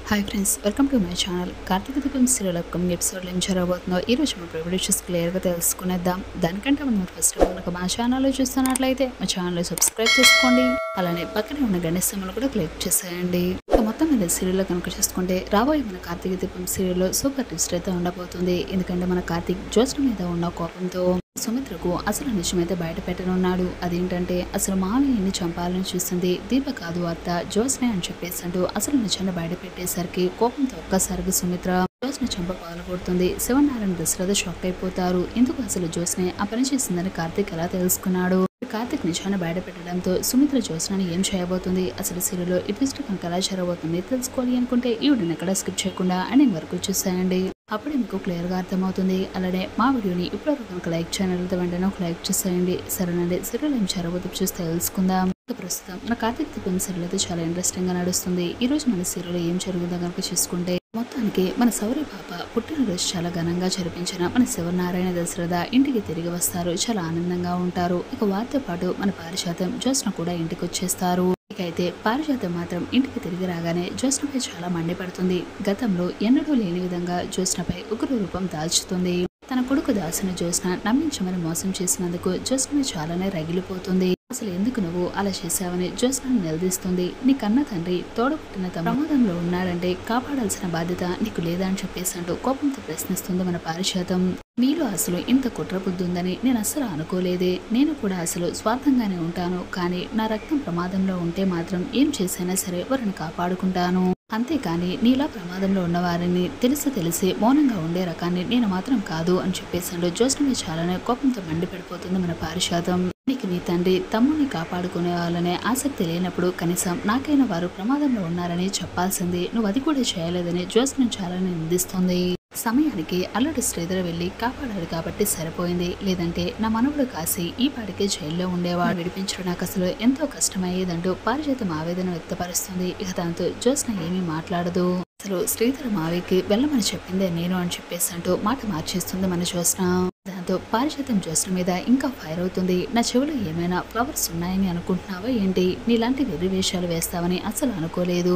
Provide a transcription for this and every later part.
Hi friends, welcome to my channel. Karthika Deepam serial upcoming ఎపిసోడ్లో ఏం జరగబోతుందో ఈ రోజు మన ప్రివిలేజెస్ క్లియర్గా తెలుసుకునేద్దాం. దానికంటే మనం ఫస్ట్ కనుక మా ఛానల్లో చూస్తున్నట్లయితే మా ఛానల్ సబ్స్క్రైబ్ చేసుకోండి. అలానే పక్కనే ఉన్న గణేష్ సింబల్ కూడా క్లిక్ చేసేయండి. ఇక మొత్తం మీద సీరియల్లో కనుక చూసుకుంటే రాబోయే మన కార్తీక దీపం సీరియల్లో సూపర్ ట్విస్ట్ అయితే ఉండబోతుంది. ఎందుకంటే మన కార్తీక్ జ్యోత్స్న మీద ఉన్న కోపంతో సుమిత్రకు అసలు నిజమైతే బయట పెట్టనున్నాడు. అదేంటంటే అసలు మామయ్యని చంపాలని చూస్తుంది దీప కాదు అత్త జ్యోత్స్నే అని చెప్పేసి అంటూ అసలు నిజాన్ని బయట పెట్టేసరికి కోపంతో ఒక్కసారిగా సుమిత్ర జ్యోత్స్న చంప పగలగొడుతుంది. శివనారాయణ దశరథ షాక్ అయిపోతారు. ఎందుకు అసలు జ్యోత్స్నే ఆ పని చేసిందని కార్తీక్ ఎలా తెలుసుకున్నాడు? కార్తీక్ నిజాన్ని బయట పెట్టడంతో సుమిత్ర జ్యోత్స్నని ఏం చేయబోతుంది? అసలు సీరియల్లో ఈ ట్విస్ట్ కనుక ఎలా జరగబోతుంది తెలుసుకోవాలి అనుకుంటే ఈ వీడియోని ఎక్కడ స్కిప్ చేయకుండా ఎండింగ్ వరకు చూసేయండి. అప్పుడే మీకు క్లియర్ గా అర్థమవుతుంది. అలానే మా వీడియోని ఇప్పటివరకు కనుక లైక్ ఛానల్తో వెంటనే ఒక లైక్ చేసేయండి. సరేనండి, సీరియల్ ఏం జరగబోతుంది చూస్తే తెలుసుకుందాం. ప్రస్తుతం మన కార్తీక్ దీపం సీరియల్ అయితే చాలా ఇంట్రెస్టింగ్ గా నడుస్తుంది. ఈ రోజు మన సీరియల్ ఏం జరుగుతుందో కనుక చూసుకుంటే మొత్తానికి మన సౌరి పాప పుట్టినరోజు చాలా ఘనంగా జరిపించిన మన శివనారాయణ దశరథ ఇంటికి తిరిగి వస్తారు. చాలా ఆనందంగా ఉంటారు. ఇక వారితో పాటు మన పారిజాతం జ్యోత్స్న కూడా ఇంటికి వచ్చేస్తారు. ఇక అయితే పారిజాతం మాత్రం ఇంటికి తిరిగి రాగానే జ్యోత్స్నపై చాలా మండిపడుతుంది. గతంలో ఎన్నడూ లేని విధంగా జ్యోత్స్నపై ఉగ్ర రూపం దాల్చుతుంది. తన కొడుకు దాసుని జ్యోత్స్న నమ్మించమని మోసం చేసినందుకు జ్యోత్స్న చాలానే రగిలిపోతుంది. అసలు ఎందుకు నువ్వు అలా చేశావని జ్యోత్స్నను నిలదీస్తుంది. నీ కన్న తండ్రి తోడబుట్టిన తమ ప్రమాదంలో ఉన్నాడంటే కాపాడాల్సిన బాధ్యత నీకు లేదా అని చెప్పేసి అంటూ కోపంతో ప్రశ్నిస్తుంది మన పారిజాతం. నీలో అసలు ఇంత కుట్ర బుద్ధి ఉందని నేను అస్సలు అనుకోలేదే. నేను కూడా అసలు స్వార్థంగానే ఉంటాను, కానీ నా రక్తం ప్రమాదంలో ఉంటే మాత్రం ఏం చేసైనా సరే వారిని కాపాడుకుంటాను. అంతేకాని నీలా ప్రమాదంలో ఉన్నవారిని తెలిసి మౌనంగా ఉండే రకాన్ని నేను మాత్రం కాదు అని చెప్పేసాడు. జ్యోత్స్న చాలానే కోపంతో మండిపడిపోతుంది మన పారిజాతం. నీకు నీ తండ్రి తమ్ముని కాపాడుకునే వాళ్ళనే ఆసక్తి లేనప్పుడు కనీసం నాకైనా వారు ప్రమాదంలో ఉన్నారని చెప్పాల్సింది. నువ్వు అది కూడా చేయలేదని జ్యోత్స్న చాలానే నిందిస్తుంది. సమయానికి అల్లుడు శ్రీధర్ వెళ్లి కాపాడాడు కాబట్టి సరిపోయింది. లేదంటే నా మనవుడు కాసి ఈ పాటికే జైల్లో ఉండేవాడు. విడిపించడం నాకు అసలు ఎంతో కష్టమయ్యేదంటూ పారిజాతం ఆవేదన వ్యక్తపరుస్తుంది. ఇక దాంతో జ్యోత్స్న ఏమీ మాట్లాడదు. అసలు శ్రీధర్ మావికి వెళ్ళమని చెప్పిందే నేను అని చెప్పేసి అంటూ మాట మార్చేస్తుంది మన జ్యోత్స్న. దాంతో పారిజాతం జ్యోత్స్న మీద ఇంకా ఫైర్ అవుతుంది. నా చెవులో ఏమైనా ఫ్లవర్స్ ఉన్నాయని అనుకుంటున్నావా ఏంటి? నీలాంటి వెర్రి వేషాలు వేస్తావని అసలు అనుకోలేదు.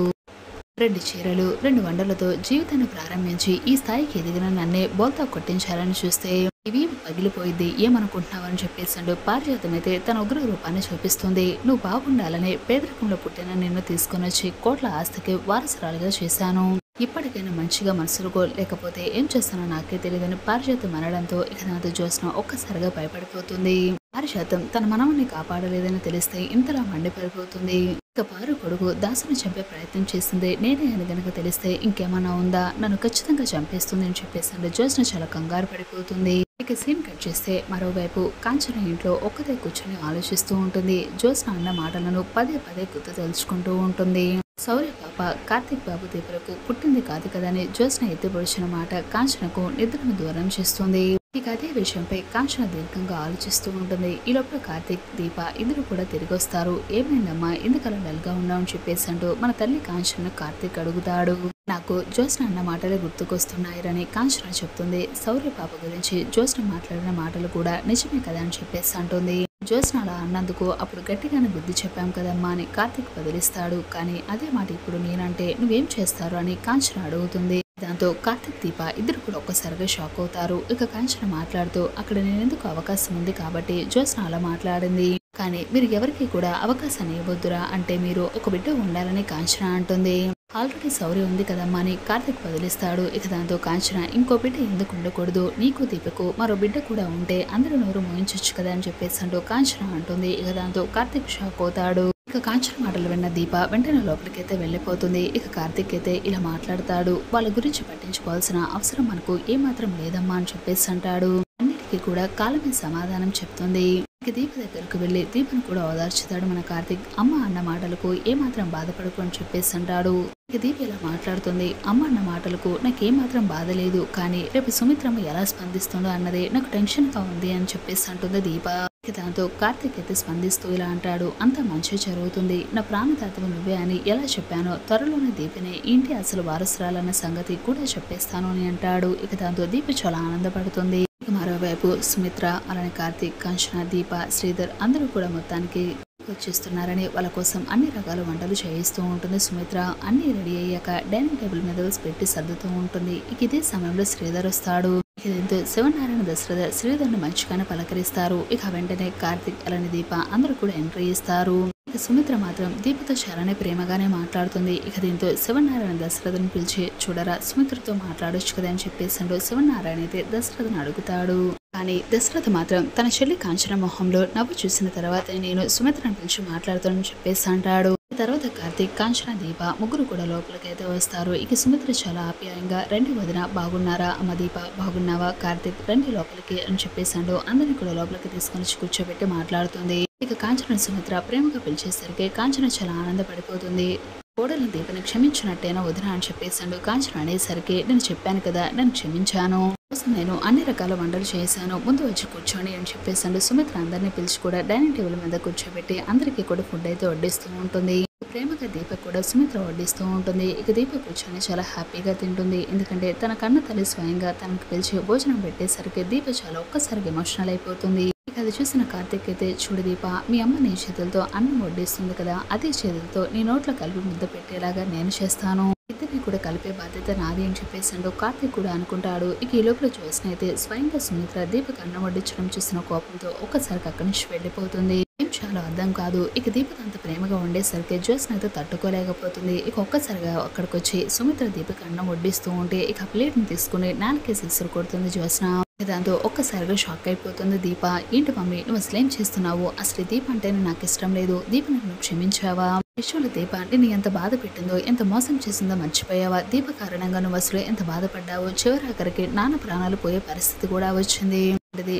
2 చీరలు 2 వండలతో జీవితాన్ని ప్రారంభించి ఈ స్థాయికి ఎదిగిన నన్నే బోల్తా కొట్టించాలని చూస్తే ఇవి పగిలిపోయింది ఏమనుకుంటున్నావని చెప్పేసాడు. పారిజాతం అయితే తన ఉగ్ర రూపాన్ని చూపిస్తుంది. నువ్వు బాగుండాలనే పేదరికంలో పుట్టిన నిన్ను తీసుకొని వచ్చి కోట్ల ఆస్తికి వారసురాలుగా చేశాను. ఇప్పటికైనా మంచిగా మనసులుకో, లేకపోతే ఏం చేస్తానో నాకే తెలియదని పారిజాతం అనడంతో ఇక నాతో జ్యోత్స్న ఒక్కసారిగా భయపడిపోతుంది. పారిజాతం తన మనవన్ని కాపాడలేదని తెలిస్తే ఇంతలా మండిపడిపోతుంది. ఇక పారు కొడుకు దాసుని చంపే ప్రయత్నం చేసింది నేనే అని గనక తెలిస్తే ఇంకేమన్నా ఉందా? నన్ను ఖచ్చితంగా చంపేస్తుంది అని చెప్పేసి జ్యోత్స్న చాలా కంగారు పడిపోతుంది. ఇక సీన్ కట్ చేస్తే మరోవైపు కాంచన ఇంట్లో ఒక్కతే కూర్చొని ఆలోచిస్తూ ఉంటుంది. జ్యోత్స్న అన్న మాటలను పదే గుర్తు తెలుసుకుంటూ ఉంటుంది. సౌర్య పాప కార్తీక్ బాబు దీపులకు పుట్టింది కాదు కదని జ్యోత్స్న ఎత్తిపొడిచిన మాట కాంచనకు నిద్రను దూరం చేస్తుంది. ఇక అదే విషయంపై కాంచన దీర్ఘంగా ఆలోచిస్తూ ఉంటుంది. ఈ లోపల కార్తీక్ దీప ఇద్దరు కూడా తిరిగి వస్తారు. ఏమైందమ్మా ఎందుకలా డల్గా ఉన్నావు అని చెప్పేసి అంటూ మన తల్లి కాంచన కార్తీక్ అడుగుతాడు. నాకు జ్యోత్స్న అన్న మాటలే గుర్తుకొస్తున్నాయని కాంచన చెప్తుంది. సౌర్య పాప గురించి జ్యోత్స్న మాట్లాడిన మాటలు కూడా నిజమే కదా అని చెప్పేసి అంటుంది. జ్యోత్స్న అలా అన్నందుకు అప్పుడు గట్టిగానే బుద్ధి చెప్పాం కదమ్మా అని కార్తీక్ బదిలిస్తాడు. కానీ అదే మాట ఇప్పుడు నేనంటే నువ్వేం చేస్తారు అని కాంచన అడుగుతుంది. దాంతో కార్తీక్ దీప ఇద్దరు కూడా ఒక్కసారిగా షాక్ అవుతారు. ఇక కాంచన మాట్లాడుతూ అక్కడ నేనెందుకు అవకాశం ఉంది కాబట్టి జ్యోత్స్న అలా మాట్లాడింది, కానీ మీరు ఎవరికి కూడా అవకాశాన్ని ఇవ్వద్దురా అంటే మీరు ఒక బిడ్డ ఉండాలని కాంచన అంటుంది. ఆల్రెడీ సౌర్య ఉంది కదమ్మా అని కార్తీక్ బదిలిస్తాడు. ఇక దాంతో కాంచన ఇంకో బిడ్డ ఎందుకు ఉండకూడదు, నీకు దీపకు మరో బిడ్డ కూడా ఉంటే అందరూ నోరు మోయించొచ్చు కదా అని చెప్పేసి అంటూ కాంచన అంటుంది. ఇక దాంతో కార్తీక్ షాక్ అవుతాడు. ఇక కాంచన మాటలు విన్న దీప వెంటనే లోపలికైతే వెళ్ళిపోతుంది. ఇక కార్తీక్ అయితే ఇలా మాట్లాడతాడు. వాళ్ళ గురించి పట్టించుకోవాల్సిన అవసరం మనకు ఏమాత్రం లేదమ్మా అని చెప్పేసి అంటాడు. అన్నిటికీ కూడా కాలమే సమాధానం చెప్తుంది. ఇక దీప దగ్గరకు వెళ్లి దీపను కూడా ఓదార్చుతాడు మన కార్తీక్. అమ్మ అన్న మాటలకు ఏమాత్రం బాధపడకు అని చెప్పేసి అంటాడు. ఇక దీప ఇలా మాట్లాడుతుంది. అమ్మ అన్న మాటలకు నాకేమాత్రం బాధ లేదు, కానీ రేపు సుమిత్రమ్మ ఎలా స్పందిస్తుందో అన్నదే నాకు టెన్షన్ గా ఉంది అని చెప్పేసి అంటుంది దీప. ఇక దాంతో కార్తీక్ అయితే స్పందిస్తూ ఇలా అంటాడు. అంత మంచి జరుగుతుంది, నా ప్రాణదాతవు నువ్వే అని ఎలా చెప్పానో త్వరలోనే దీపిని ఇంటి అసలు వారసురాలన్న సంగతి కూడా చెప్పేస్తాను అని అంటాడు. ఇక దాంతో దీప చాలా ఆనందపడుతుంది. ఇక మరోవైపు సుమిత్ర అలానే కార్తీక్ కాంచన దీప శ్రీధర్ అందరూ కూడా మొత్తానికి ఇంటికి వచ్చేస్తున్నారని వాళ్ళ కోసం అన్ని రకాల వంటలు చేయిస్తూ ఉంటుంది సుమిత్ర. అన్ని రెడీ అయ్యాక డైనింగ్ టేబుల్ మీద పెట్టి సర్దుతూ ఉంటుంది. ఇక ఇదే సమయంలో శ్రీధర్ వస్తాడు. దీంతో శివనారాయణ దశరథ శ్రీధర్ని మంచిగానే పలకరిస్తారు. ఇక వెంటనే కార్తిక్ అలానే దీప అందరూ కూడా ఎంట్రీ ఇస్తారు. ఇక సుమిత్ర మాత్రం దీపతో చాలానే ప్రేమగానే మాట్లాడుతుంది. ఇక దీంతో శివనారాయణ దశరథని పిలిచి చూడరా సుమిత్రతో మాట్లాడొచ్చు కదా అని చెప్పేసాడు. శివనారాయణ అయితే దశరథని అడుగుతాడు. కానీ దశరథ మాత్రం తన చెల్లి కాంచన మొహంలో నవ్వు చూసిన తర్వాత నేను సుమిత్రను పిలిచి మాట్లాడుతానని చెప్పేసి అంటాడు. తర్వాత కార్తీక్, కాంచన, దీప ముగ్గురు కూడా లోపలికైతే వస్తారు. ఇక సుమిత్ర చాలా ఆప్యాయంగా రండి వదిన బాగున్నారా, అమ్మ దీప బాగున్నావా, కార్తీక్ రండి లోపలికి అని చెప్పేసాడు. అందరినీ కూడా లోపలికి తీసుకొని కూర్చోబెట్టి మాట్లాడుతుంది. ఇక కాంచన సుమిత్ర ప్రేమగా పిలిచేసరికి కాంచన చాలా ఆనందపడిపోతుంది. కోడలు దీపని క్షమించినట్టేనా వదిన అని చెప్పేసాడు. కాంచన అనేసరికి నేను చెప్పాను కదా నేను క్షమించాను, కోసం నేను అన్ని రకాల వంటలు చేశాను, ముందు వచ్చి కూర్చోండి అని చెప్పేసాడు. సుమిత్ర అందరినీ పిలిచి కూడా డైనింగ్ టేబుల్ మీద కూర్చోబెట్టి అందరికీ కూడా ఫుడ్ అయితే వడ్డిస్తూ ఉంటుంది. ప్రేమగా దీప కూడా సుమిత్ర వడ్డిస్తూ ఉంటుంది. ఇక దీప కూర్చొని చాలా హ్యాపీగా తింటుంది. ఎందుకంటే తన కన్న తల్లి స్వయంగా తనకు పిలిచి భోజనం పెట్టేసరికి దీప చాలా ఒక్కసారిగా ఎమోషనల్ అయిపోతుంది. ఇక అది చూసిన కార్తీక్ అయితే చూడు దీప, మీ అమ్మ నీ చేతులతో అన్నం వడ్డిస్తుంది కదా, అదే చేతులతో నీ నోట్లో కలిపి ముద్ద పెట్టేలాగా నేను చేస్తాను, ఇద్దరిని కూడా కలిపే బాధ్యత నాది అని చెప్పేసాడు. కార్తీక్ కూడా అనుకుంటాడు. ఇక ఈ లోపల జ్యోత్స్న అయితే స్వయంగా సుమిత్ర దీపకు అన్నం వడ్డించడం చూసిన కోపంతో ఒక్కసారిగా అక్కడి నుంచి వెళ్ళిపోతుంది. ఏం చాలా అర్థం కాదు. ఇక దీపక్ అంత ప్రేమగా ఉండేసరికి జ్యోత్స్న అయితే తట్టుకోలేకపోతుంది. ఇక ఒక్కసారిగా అక్కడికి వచ్చి సుమిత్ర దీపక్ అన్నం వడ్డిస్తూ ఉంటే ఇక ప్లేట్ని తీసుకుని నాలుకేసి ఇసురు కొడుతుంది జ్యోత్స్న. దాంతో ఒక్కసారిగా షాక్ అయిపోతుంది దీప. ఏంటి మమ్మీ నువ్వు అసలేం చేస్తున్నావు, అసలు దీప అంటేనే నాకు ఇష్టం లేదు, దీప నువ్వు క్షమించావా, విషయంలో దీప నేను ఎంత బాధ పెట్టిందో ఎంత మోసం చేసిందో మర్చిపోయావా, దీప కారణంగా నువ్వు అసలు ఎంత బాధపడ్డావు, చివరాఖరికి నాన్న ప్రాణాలు పోయే పరిస్థితి కూడా వచ్చింది,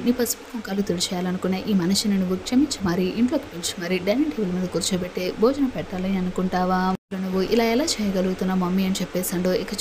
నీ పసుపు కుంకాలు తుడిచేయాలనుకునే ఈ మనిషిని నువ్వు క్షమించి మరి ఇంట్లోకి పిలిచి మరి డైనింగ్ టేబుల్ మీద కూర్చోబెట్టి భోజనం పెట్టాలని అనుకుంటావా, నువ్వు ఇలా ఎలా చేయగలుగుతున్నావు మమ్మీ అని చెప్పేసాడు. ఇక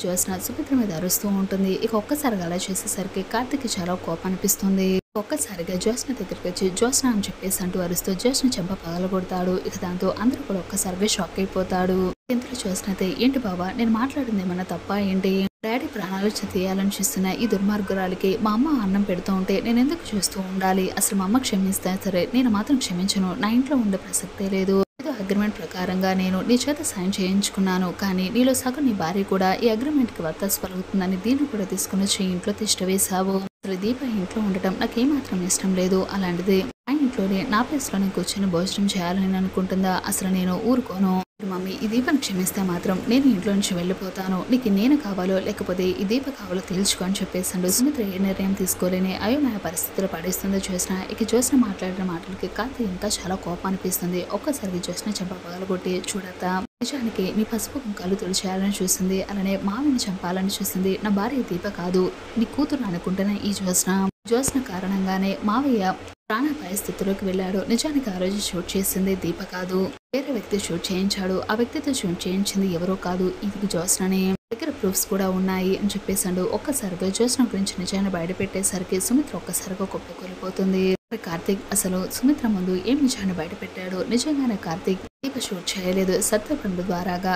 జ్యోత్స్న సుమిత్ర మీద అరుస్తూ ఉంటుంది. ఇక ఒక్కసారిగా అలా చేసేసరికి కార్తీక్ చాలా కోపం అనిపిస్తుంది. ఒక్కసారిగా జ్యోత్స్న దగ్గరికి వచ్చి జ్యోత్స్న అని చెప్పేసి అంటూ అరుస్తూ జ్యోత్స్న చెంప పగలగొడతాడు. ఇక దాంతో అందరూ కూడా ఒక్కసారిగా షాక్ అయిపోతాడు. ఇంతలో జ్యోత్స్న అయితే ఏంటి బావా నేను మాట్లాడింది ఏమన్నా తప్ప ఏంటి, డాడీ ప్రాణాలు తీయాలని చూస్తున్న ఈ దుర్మార్గురాలికి మా అమ్మ అన్నం పెడుతూ ఉంటే నేను ఎందుకు చూస్తూ ఉండాలి, అసలు మా అమ్మ క్షమిస్తే సరే నేను మాత్రం క్షమించను, నా ఇంట్లో ఉండే ప్రసక్తే లేదు, అగ్రిమెంట్ ప్రకారంగా నేను నీ చేత సైన్ చేయించుకున్నాను, కానీ నీలో సగం నీ భార్య కూడా ఈ అగ్రిమెంట్ కి వత్తాసు పలుకుతుందని దీన్ని కూడా తీసుకుని వచ్చి ఇంట్లో తిష్టవేశావు, అసలు దీప ఇంట్లో ఉండటం నాకేమాత్రం ఇష్టం లేదు, అలాంటిది ఆ ఇంట్లోనే నా ప్లేస్ లోనే కూర్చొని భోజనం చేయాలని అనుకుంటుందా, అసలు నేను ఊరుకోను, మమ్మీ ఈ దీపను క్షమిస్తే మాత్రం నేను ఇంట్లో నుంచి వెళ్ళిపోతాను, నీకు నేను కావాలో లేకపోతే ఈ దీప కావాలో తెలుసుకో అని చెప్పేసాడు. సుమిత్ర ఏ నిర్ణయం తీసుకోలేని అయోమయ పరిస్థితులు పడేస్తుందో జ్యోత్స్న. ఇక జ్యోత్స్న మాట్లాడిన మాటలకి కార్తీక్ ఇంకా చాలా కోపం అనిపిస్తుంది. ఒక్కసారి జ్యోత్స్న చెంప పగలగొట్టి చూడతా నిజానికి నీ పసుపు కుంకాలు తుడిచేయాలని చూసింది, అలానే మావిని చంపాలని చూసింది నా భార్య దీప కాదు, నీ కూతురు అనుకుంటున్న ఈ జ్యోత్స్న కారణంగానే మావయ్య ప్రాణాపాయ స్థితిలోకి వెళ్ళాడు, నిజానికి ఆ రోజు షూట్ చేసింది దీప కాదు, వేరే వ్యక్తి షూట్ చేయించాడు, ఆ వ్యక్తితో షూట్ చేయించింది ఎవరో కాదు ఇది జ్యోత్స్ననే, దగ్గర ప్రూఫ్స్ కూడా ఉన్నాయి అని చెప్పేసాడు. ఒక్కసారిగా జ్యోత్స్న గురించి నిజాన్ని బయట పెట్టేసరికి సుమిత్ర ఒక్కసారిగా కుప్పకూలిపోతుంది. కార్తీక్ అసలు సుమిత్ర ముందు ఏం నిజాన్ని బయట పెట్టాడు, నిజంగానే కార్తీక్ దీప షూట్ చేయలేదు, సత్యపండు ద్వారాగా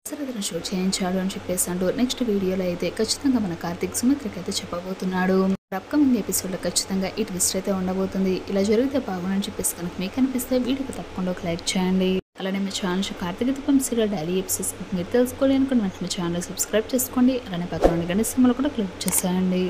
దశరథను షూట్ చేయించాడు అని చెప్పేసాడు. నెక్స్ట్ వీడియోలో అయితే ఖచ్చితంగా మన కార్తీక్ సుమిత్రకి అయితే చెప్పబోతున్నాడు. అప్కమింగ్ ఎపిసోడ్లో ఖచ్చితంగా ఈ ట్విస్ట్ అయితే ఉండబోతుంది. ఇలా జరిగితే బాగుందని చెప్పేసి కనుక మీకు అనిపిస్తే వీడియోకి తప్పకుండా ఒక లైక్ చేయండి. అలానే మా channel Karthika Deepam serial daily episodes మీరు తెలుసుకోవాలి అనుకుని వెంటనే ఛానల్ సబ్స్క్రైబ్ చేసుకోండి. అలానే పక్కన గంట సింబల్ కూడా క్లిక్ చేసేయండి.